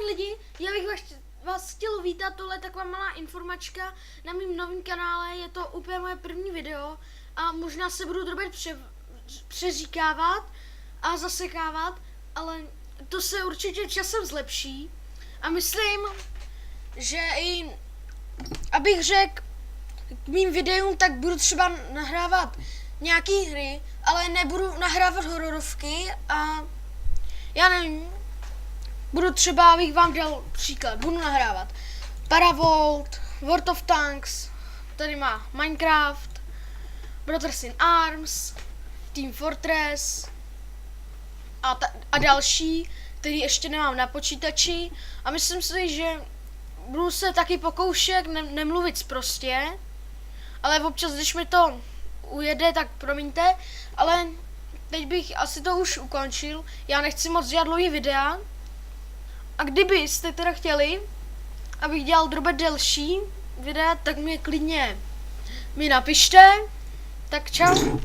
lidi, já bych vás chtěl vítat, tohle je taková malá informačka na mém novém kanále, je to úplně moje první video a možná se budu drobit přeříkávat a zasekávat, ale to se určitě časem zlepší a myslím, že i, abych řekl k mým videům, tak budu třeba nahrávat nějaký hry, ale nebudu nahrávat hororovky a já nevím, budu třeba, abych vám dal příklad, budu nahrávat Paravolt, World of Tanks, tady má Minecraft, Brothers in Arms, Team Fortress a další, který ještě nemám na počítači a myslím si, že budu se taky pokoušet nemluvit sprostě, ale občas, když mi to ujede, tak promiňte, ale teď bych asi to už ukončil, já nechci moc dělat dlouhý videa a kdybyste teda chtěli, abych dělal drobě delší videa, tak mě klidně napište, tak čau.